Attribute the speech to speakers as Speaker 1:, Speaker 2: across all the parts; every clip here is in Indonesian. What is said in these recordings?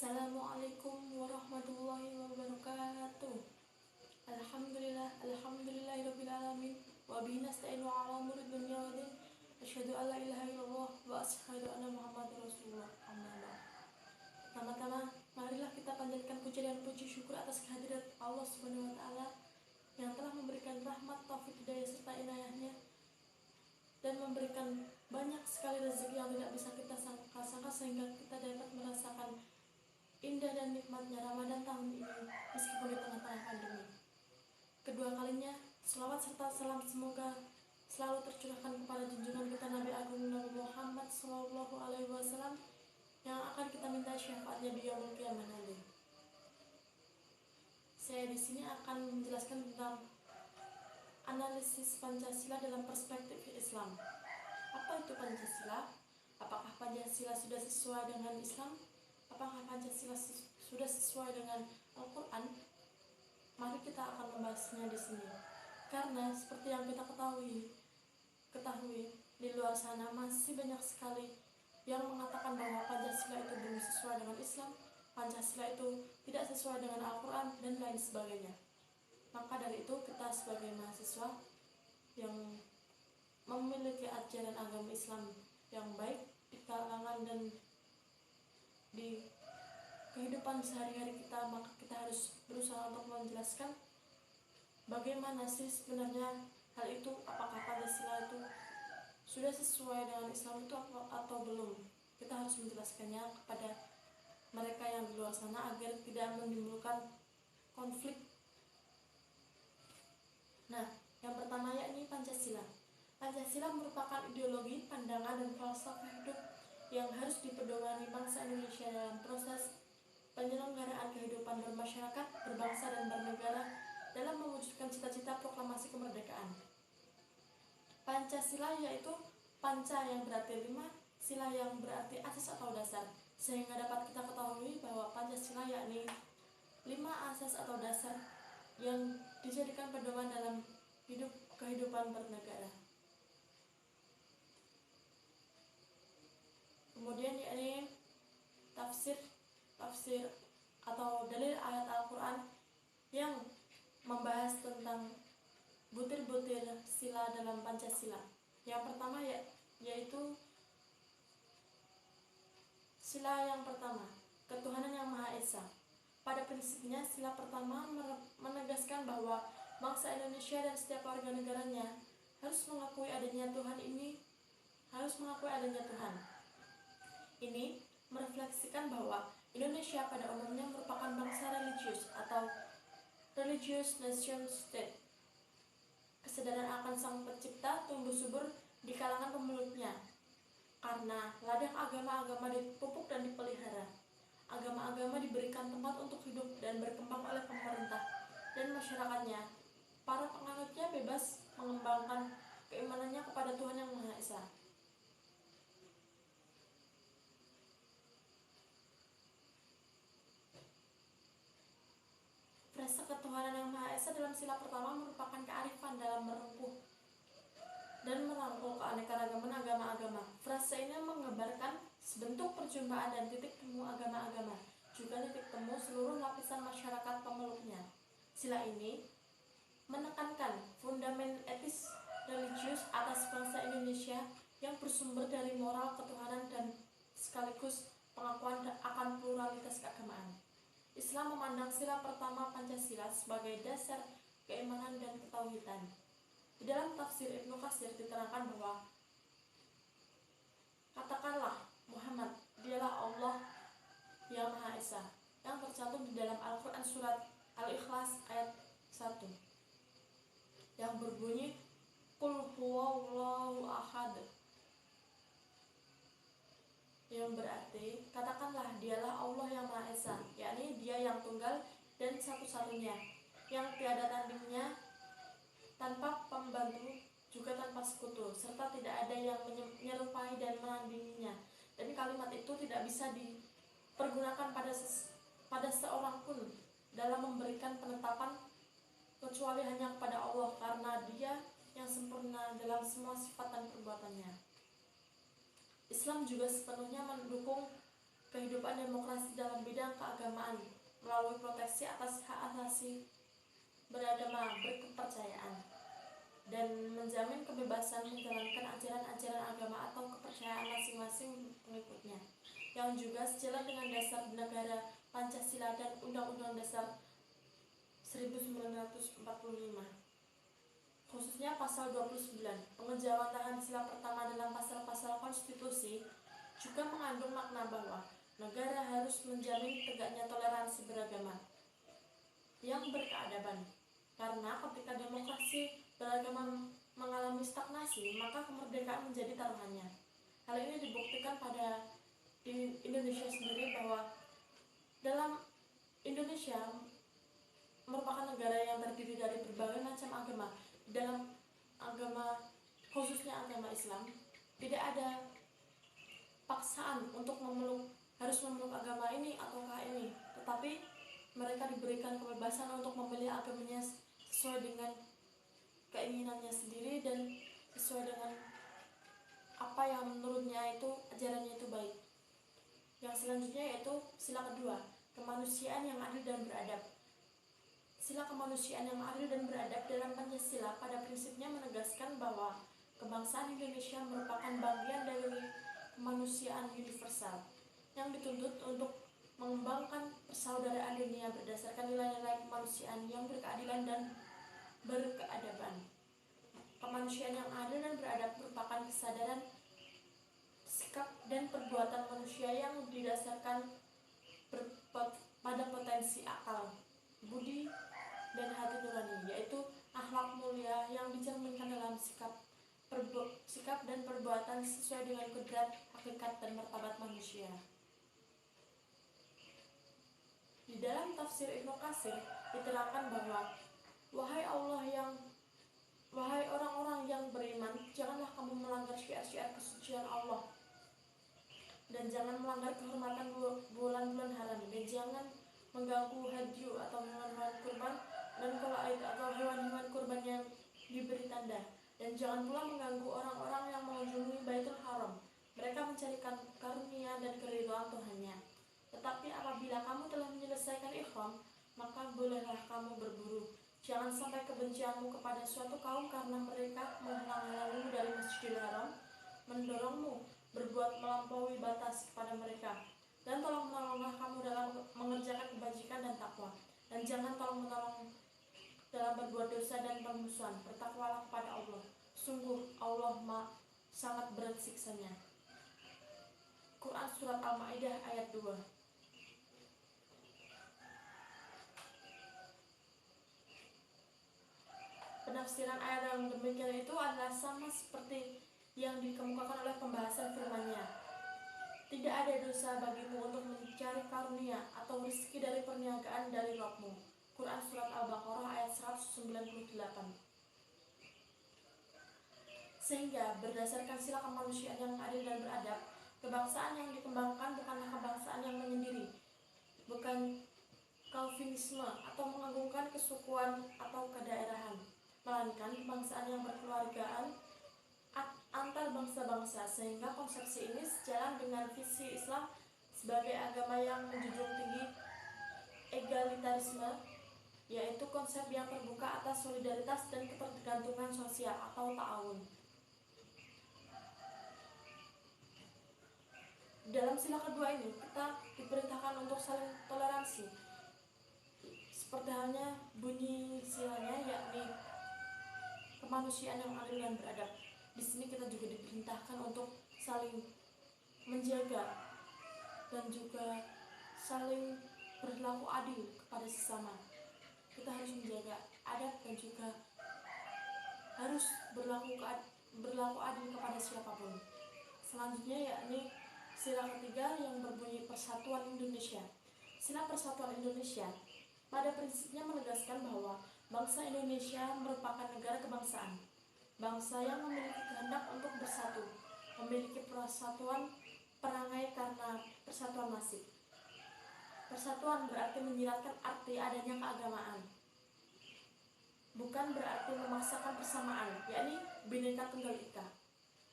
Speaker 1: Assalamualaikum warahmatullahi wabarakatuh. Alhamdulillahirabbil alamin wa bihi nasta'inu 'ala umuri dunya waddin. Asyhadu an la ilaha illallah wa asyhadu anna Muhammadar Rasulullah. Amma ba'd. Pertama-tama, marilah kita panjatkan puji dan puji syukur atas kehadirat Allah Subhanahu wa taala yang telah memberikan rahmat, taufik, hidayah serta inayahnya dan memberikan banyak sekali rezeki yang tidak bisa kita sangka-sangka sehingga kita dapat merasakan indah dan nikmatnya Ramadan tahun ini meskipun di tengah-tengah pandemi. Kedua kalinya, selawat serta salam semoga selalu tercurahkan kepada junjungan kita Nabi Agung Nabi Muhammad SAW yang akan kita minta syafaatnya di yaumul qiyamah nanti. Saya di sini akan menjelaskan tentang analisis Pancasila dalam perspektif Islam. Apa itu Pancasila? Apakah Pancasila sudah sesuai dengan Islam? Apakah Pancasila sudah sesuai dengan Al-Quran? Mari kita akan membahasnya di sini. Karena seperti yang kita ketahui di luar sana masih banyak sekali yang mengatakan bahwa Pancasila itu belum sesuai dengan Islam, Pancasila itu tidak sesuai dengan Al-Quran dan lain sebagainya. Maka dari itu kita sebagai mahasiswa yang memiliki ajaran agama Islam yang baik di kalangan dan di kehidupan sehari-hari kita, maka kita harus berusaha untuk menjelaskan bagaimana sih sebenarnya hal itu, apakah Pancasila itu sudah sesuai dengan Islam itu atau belum. Kita harus menjelaskannya kepada mereka yang di luar sana agar tidak menimbulkan konflik. Nah, yang pertama yakni Pancasila. Pancasila merupakan ideologi, pandangan, dan falsafah hidup yang harus dipedomani bangsa Indonesia dalam proses penyelenggaraan kehidupan bermasyarakat, berbangsa, dan bernegara dalam mewujudkan cita-cita proklamasi kemerdekaan. Pancasila yaitu panca yang berarti 5, sila yang berarti asas atau dasar, sehingga dapat kita ketahui bahwa Pancasila yakni 5 asas atau dasar yang dijadikan pedoman dalam kehidupan bernegara. Kemudian yakni tafsir atau dalil ayat Al-Quran yang membahas tentang butir-butir sila dalam Pancasila. Yang pertama yaitu sila yang pertama, ketuhanan yang Maha Esa. Pada prinsipnya, sila pertama menegaskan bahwa bangsa Indonesia dan setiap warga negaranya harus mengakui adanya Tuhan. Ini merefleksikan bahwa Indonesia pada umumnya merupakan bangsa religius atau religious nation state. Kesadaran akan Sang Pencipta tumbuh subur di kalangan pemeluknya, karena ladang agama-agama dipupuk dan dipelihara. Agama-agama diberikan tempat untuk hidup dan berkembang oleh pemerintah dan masyarakatnya. Para penganutnya bebas mengembangkan keimanannya kepada Tuhan Yang Maha Esa. Frasa ketuhanan Yang Maha Esa dalam sila pertama merupakan kearifan dalam merangkul keanekaragaman agama-agama. Frasa ini menggambarkan sebentuk perjumpaan dan titik temu agama-agama, juga titik temu seluruh lapisan masyarakat pemeluknya. Sila ini menekankan fundament etis religius atas bangsa Indonesia yang bersumber dari moral ketuhanan dan sekaligus pengakuan akan pluralitas keagamaan. Islam memandang sila pertama Pancasila sebagai dasar keimanan dan ketauhidan. Di dalam tafsir Ibnu Katsir diterangkan bahwa katakanlah Muhammad, dialah Allah yang Maha Esa, yang tercantum di dalam Al-Quran surat Al-Ikhlas ayat 1 yang berbunyi Qul huwallahu ahad, yang berarti katakanlah dialah Allah yang Maha Esa, yakni Dia yang tunggal dan satu-satunya, yang tiada tandingnya, tanpa pembantu juga tanpa sekutu, serta tidak ada yang menyerupai dan menandinginya. Dan kalimat itu tidak bisa dipergunakan pada seorang pun dalam memberikan penetapan kecuali hanya kepada Allah, karena Dia yang sempurna dalam semua sifat dan perbuatannya. Islam juga sepenuhnya mendukung kehidupan demokrasi dalam bidang keagamaan melalui proteksi atas hak asasi beragama berkepercayaan dan menjamin kebebasan menjalankan ajaran-ajaran agama atau kepercayaan masing-masing pengikutnya, yang juga sejalan dengan dasar negara Pancasila dan Undang-Undang Dasar 1945. Khususnya pasal 29, pengejawantahan sila pertama dalam pasal-pasal konstitusi juga mengandung makna bahwa negara harus menjamin tegaknya toleransi beragama yang berkeadaban. Karena ketika demokrasi beragama mengalami stagnasi, maka kemerdekaan menjadi taruhannya. Hal ini dibuktikan pada di Indonesia sendiri bahwa dalam Indonesia merupakan negara yang terdiri dari berbagai macam agama. Dalam agama, khususnya agama Islam, tidak ada paksaan untuk harus memeluk agama ini ataukah ini, tetapi mereka diberikan kebebasan untuk memilih agamanya sesuai dengan keinginannya sendiri dan sesuai dengan apa yang menurutnya itu ajarannya itu baik. Yang selanjutnya yaitu sila kedua, kemanusiaan yang adil dan beradab. Sila kemanusiaan yang adil dan beradab dalam Pancasila pada prinsipnya menegaskan bahwa kebangsaan Indonesia merupakan bagian dari kemanusiaan universal yang dituntut untuk mengembangkan persaudaraan dunia berdasarkan nilai-nilai kemanusiaan yang berkeadilan dan berkeadaban. Kemanusiaan yang adil dan beradab merupakan kesadaran, sikap, dan perbuatan manusia yang didasarkan pada potensi akal, budi, dan hati nurani, yaitu akhlak mulia yang dicerminkan dalam sikap dan perbuatan sesuai dengan kodrat, hakikat, dan martabat manusia. Di dalam tafsir Ibnu Katsir diterangkan bahwa wahai orang-orang yang beriman, janganlah kamu melanggar syiar-syiar kesucian Allah, dan jangan melanggar kehormatan bulan-bulan haram, dan jangan mengganggu hadyu atau hewan-hewan kurban dan qalaid atau hewan-hewan kurban yang diberi tanda, dan jangan pula mengganggu orang-orang yang mengunjungi Baitul Haram. Mereka mencari karunia dan keridhaan Tuhannya. Tetapi apabila kamu telah menyelesaikan ihram, maka bolehlah kamu berburu. Jangan sampai kebencianmu kepada suatu kaum karena mereka menghalang-halangimu dari Masjidil Haram, mendorongmu berbuat melampaui batas kepada mereka. Dan tolong-menolonglah kamu dalam mengerjakan kebajikan dan takwa. Dan jangan tolong-menolong dalam berbuat dosa dan permusuhan. Bertakwalah kepada Allah. Sungguh Allah sangat berat siksanya. Quran Surat Al-Ma'idah ayat 2. Penafsiran ayat yang demikian itu adalah sama seperti yang dikemukakan oleh pembahasan firman-Nya. Tidak ada dosa bagimu untuk mencari karunia atau rezeki dari perniagaan dari Rabb-mu. Quran Surat Al-Baqarah ayat 198. Sehingga berdasarkan sila kemanusiaan yang adil dan beradab, kebangsaan yang dikembangkan bukanlah kebangsaan yang menyendiri, bukan Calvinisme atau mengagungkan kesukuan atau kedaerahan, melainkan kebangsaan yang berkeluargaan antar bangsa-bangsa, sehingga konsepsi ini sejalan dengan visi Islam sebagai agama yang menjunjung tinggi egalitarisme, yaitu konsep yang terbuka atas solidaritas dan ketergantungan sosial atau ta'awun. Dalam sila kedua ini kita diperintahkan untuk saling toleransi, seperti halnya bunyi silanya, yakni kemanusiaan yang adil dan beradab. Di sini kita juga diperintahkan untuk saling menjaga dan juga saling berlaku adil kepada sesama. Kita harus menjaga adab dan juga harus berlaku adil kepada siapapun. Selanjutnya yakni sila ketiga yang berbunyi Persatuan Indonesia. Sila Persatuan Indonesia pada prinsipnya menegaskan bahwa bangsa Indonesia merupakan negara kebangsaan, bangsa yang memiliki kehendak untuk bersatu, memiliki persatuan perangai karena persatuan nasib. Persatuan berarti menyiratkan arti adanya keagamaan, bukan berarti memaksakan persamaan, yakni Bhinneka Tunggal Ika.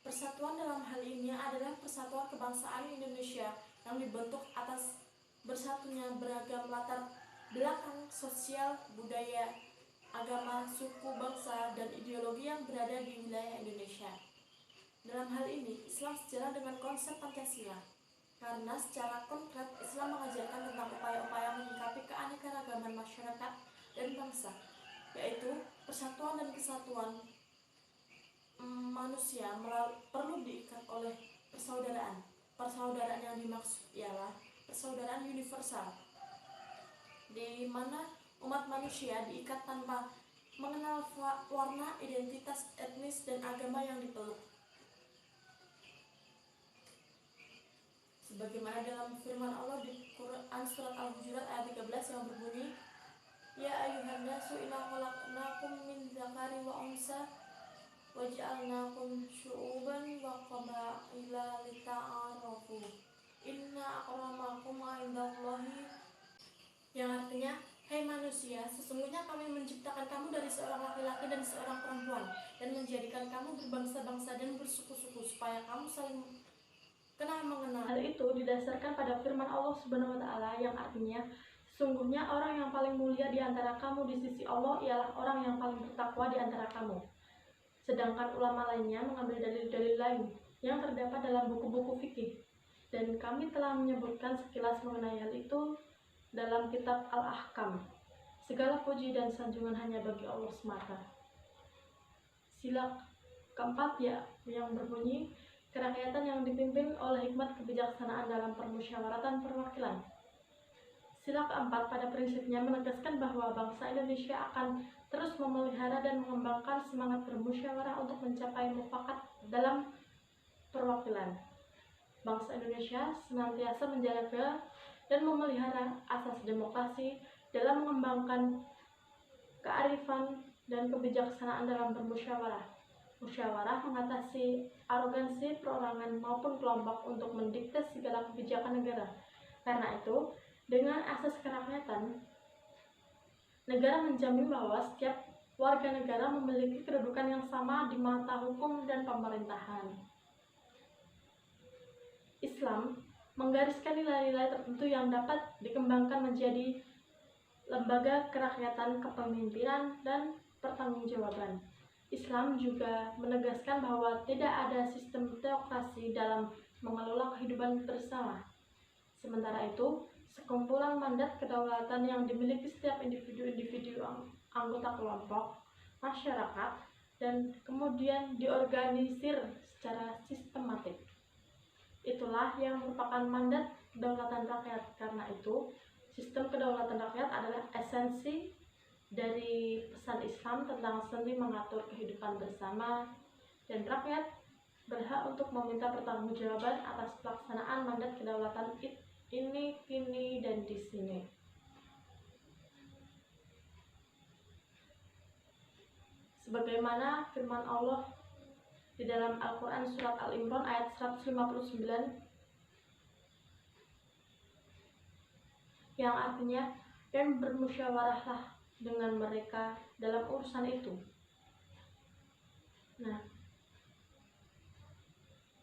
Speaker 1: Persatuan dalam hal ini adalah persatuan kebangsaan Indonesia yang dibentuk atas bersatunya beragam latar belakang sosial, budaya, agama, suku, bangsa, dan ideologi yang berada di wilayah Indonesia. Dalam hal ini, Islam sejalan dengan konsep Pancasila, karena secara konkret Islam mengajarkan tentang upaya-upaya menyikapi keanekaragaman masyarakat dan bangsa, yaitu persatuan dan kesatuan manusia perlu diikat oleh persaudaraan. Persaudaraan yang dimaksud ialah persaudaraan universal, di mana umat manusia diikat tanpa mengenal warna, identitas, etnis, dan agama yang dipeluk. Sebagaimana dalam firman Allah di Quran Surat Al-Hujurat ayat 13 yang berbunyi, Ya ayuhan nasu inna khalaqnakum min dzakari wa unsa waj'alnakum syu'uban wa qabaila lita'arafu inna akramakum 'indallahi, yang artinya, hai manusia, sesungguhnya kami menciptakan kamu dari seorang laki-laki dan seorang perempuan dan menjadikan kamu berbangsa-bangsa dan bersuku-suku supaya kamu saling kenal mengenal. Hal itu didasarkan pada firman Allah Subhanahu wa taala yang artinya, sesungguhnya orang yang paling mulia di antara kamu di sisi Allah ialah orang yang paling bertakwa di antara kamu. Sedangkan ulama lainnya mengambil dalil-dalil lain yang terdapat dalam buku-buku fikih, dan kami telah menyebutkan sekilas mengenai hal itu dalam kitab Al-Ahkam. Segala puji dan sanjungan hanya bagi Allah semata. Sila keempat yang berbunyi, kerakyatan yang dipimpin oleh hikmat kebijaksanaan dalam permusyawaratan perwakilan. Sila keempat pada prinsipnya menegaskan bahwa bangsa Indonesia akan terus memelihara dan mengembangkan semangat bermusyawarah untuk mencapai mufakat dalam perwakilan. Bangsa Indonesia senantiasa menjaga dan memelihara asas demokrasi dalam mengembangkan kearifan dan kebijaksanaan dalam bermusyawarah. Musyawarah mengatasi arogansi perorangan maupun kelompok untuk mendikte segala kebijakan negara. Karena itu, dengan asas kerakyatan, negara menjamin bahwa setiap warga negara memiliki kedudukan yang sama di mata hukum dan pemerintahan. Islam menggariskan nilai-nilai tertentu yang dapat dikembangkan menjadi lembaga kerakyatan, kepemimpinan, dan pertanggungjawaban. Islam juga menegaskan bahwa tidak ada sistem teokrasi dalam mengelola kehidupan bersama. Sementara itu, sekumpulan mandat kedaulatan yang dimiliki setiap individu-individu anggota kelompok, masyarakat, dan kemudian diorganisir secara sistematik. Itulah yang merupakan mandat kedaulatan rakyat. Karena itu, sistem kedaulatan rakyat adalah esensi dari pesan Islam tentang seni mengatur kehidupan bersama, dan rakyat berhak untuk meminta pertanggungjawaban atas pelaksanaan mandat kedaulatan ini, kini, dan di sini. Sebagaimana firman Allah di dalam Al-Quran Surat Al-Imran ayat 159 yang artinya, dan bermusyawarahlah dengan mereka dalam urusan itu. Nah,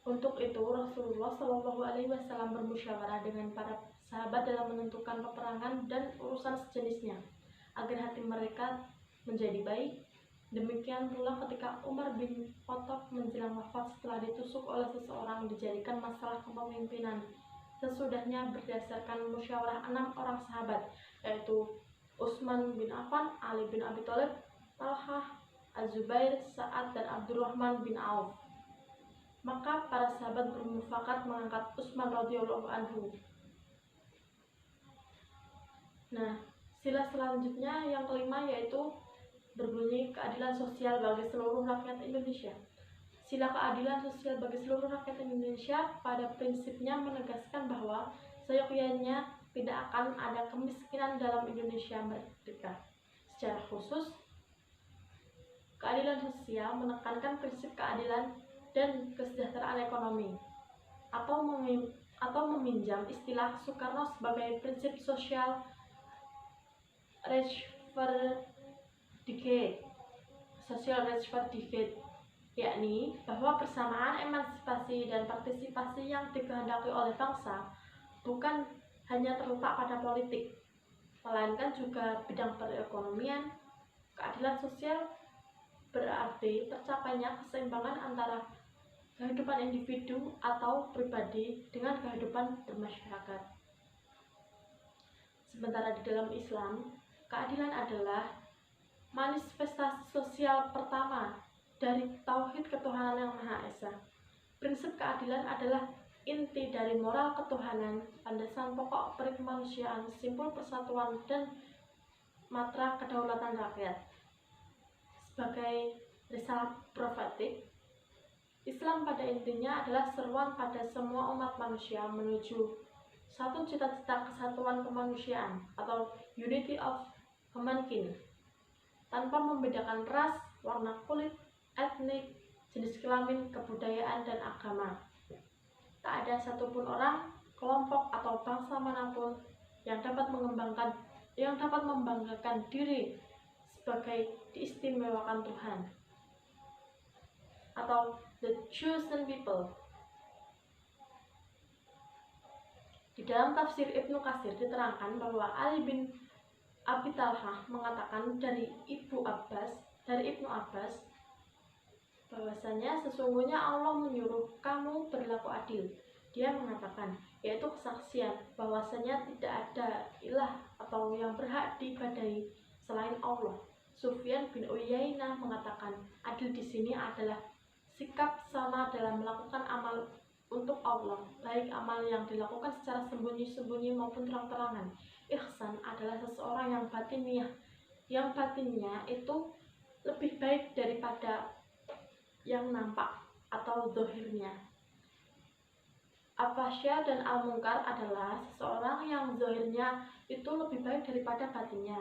Speaker 1: untuk itu Rasulullah Shallallahu Alaihi Wasallam bermusyawarah dengan para sahabat dalam menentukan peperangan dan urusan sejenisnya agar hati mereka menjadi baik. Demikian pula ketika Umar bin Khattab menjelang wafat setelah ditusuk oleh seseorang dijadikan masalah kepemimpinan sesudahnya berdasarkan musyawarah 6 orang sahabat, yaitu Utsman bin Affan, Ali bin Abi Thalib, Talhah, Az-Zubair, Sa'ad, dan Abdurrahman bin Auf. Maka para sahabat bermufakat mengangkat Utsman radhiyallahu anhu. Nah, sila selanjutnya yang kelima yaitu berbunyi keadilan sosial bagi seluruh rakyat Indonesia. Sila keadilan sosial bagi seluruh rakyat Indonesia pada prinsipnya menegaskan bahwa seyogyanya tidak akan ada kemiskinan dalam Indonesia merdeka. Secara khusus, keadilan sosial menekankan prinsip keadilan dan kesejahteraan ekonomi, atau meminjam istilah Soekarno sebagai prinsip social Rechtsverdichting, yakni bahwa persamaan emansipasi dan partisipasi yang dikehendaki oleh bangsa bukan hanya terletak pada politik, melainkan juga bidang perekonomian. Keadilan sosial berarti tercapainya keseimbangan antara kehidupan individu atau pribadi dengan kehidupan bermasyarakat. Sementara di dalam Islam, keadilan adalah manifestasi sosial pertama dari tauhid ketuhanan yang Maha Esa. Prinsip keadilan adalah inti dari moral ketuhanan, landasan pokok perikemanusiaan, simbol persatuan dan matra kedaulatan rakyat. Sebagai risalah profetik, Islam pada intinya adalah seruan pada semua umat manusia menuju satu cita-cita kesatuan kemanusiaan atau unity of humankind, tanpa membedakan ras, warna kulit, etnik, jenis kelamin, kebudayaan, dan agama. Tak ada satupun orang, kelompok, atau bangsa manapun yang dapat membanggakan diri sebagai diistimewakan Tuhan atau the chosen people. Di dalam tafsir Ibnu Katsir diterangkan bahwa Ali bin Abi Thalhah mengatakan dari Ibnu Abbas bahwasanya sesungguhnya Allah menyuruh kamu berlaku adil. Dia mengatakan, yaitu kesaksian bahwasanya tidak ada ilah atau yang berhak diibadahi selain Allah. Sufyan bin Uyainah mengatakan, adil di sini adalah sikap sama dalam melakukan amal untuk Allah, baik amal yang dilakukan secara sembunyi-sembunyi maupun terang-terangan. Ihsan adalah seseorang yang batinnya itu lebih baik daripada yang nampak atau zahirnya. Al-Fahsya dan Al-Munkar adalah seseorang yang zahirnya itu lebih baik daripada batinnya.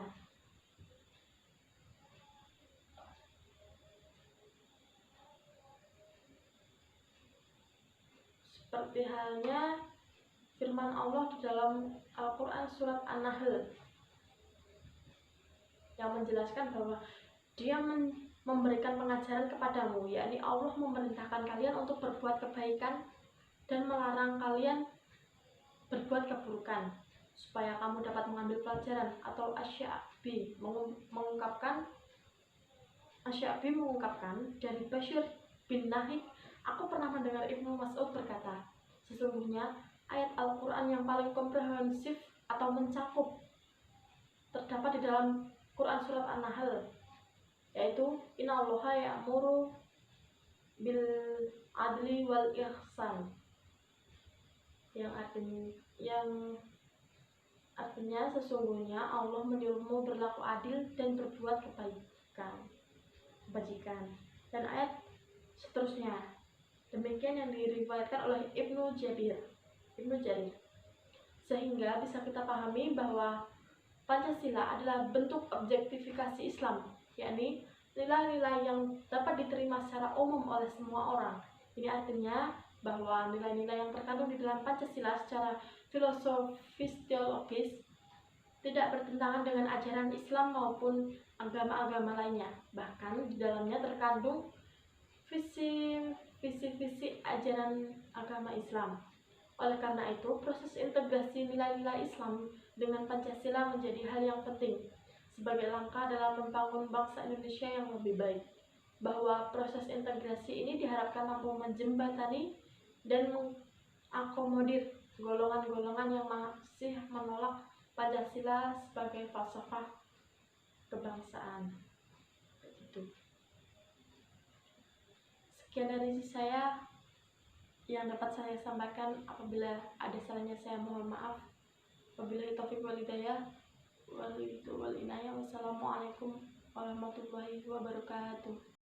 Speaker 1: Seperti halnya firman Allah di dalam Al-Quran surat An-Nahl yang menjelaskan bahwa Dia memberikan pengajaran kepadamu, yakni Allah memerintahkan kalian untuk berbuat kebaikan dan melarang kalian berbuat keburukan, supaya kamu dapat mengambil pelajaran. Atau Asy-Sya'bi mengungkapkan dari Bashir bin Nahik, aku pernah mendengar Ibnu Mas'ud berkata, sesungguhnya ayat Al-Quran yang paling komprehensif atau mencakup terdapat di dalam Quran surat An-Nahl, yaitu Innallaha ya'muru bil adli wal ihsan, yang artinya sesungguhnya Allah menyuruhmu berlaku adil dan berbuat kebajikan. Dan ayat seterusnya demikian yang diriwayatkan oleh Ibnu Jarir, sehingga bisa kita pahami bahwa Pancasila adalah bentuk objektifikasi Islam, yakni nilai-nilai yang dapat diterima secara umum oleh semua orang. Ini artinya bahwa nilai-nilai yang terkandung di dalam Pancasila secara filosofis teologis tidak bertentangan dengan ajaran Islam maupun agama-agama lainnya. Bahkan di dalamnya terkandung visi-visi ajaran agama Islam. Oleh karena itu, proses integrasi nilai-nilai Islam dengan Pancasila menjadi hal yang penting sebagai langkah dalam membangun bangsa Indonesia yang lebih baik. Bahwa proses integrasi ini diharapkan mampu menjembatani dan mengakomodir golongan-golongan yang masih menolak Pancasila sebagai falsafah kebangsaan. Begitu. Sekian dari saya yang dapat saya sampaikan. Apabila ada salahnya saya mohon maaf. Wabillahi taufiq wal hidayah. Wassalamualaikum warahmatullahi wabarakatuh.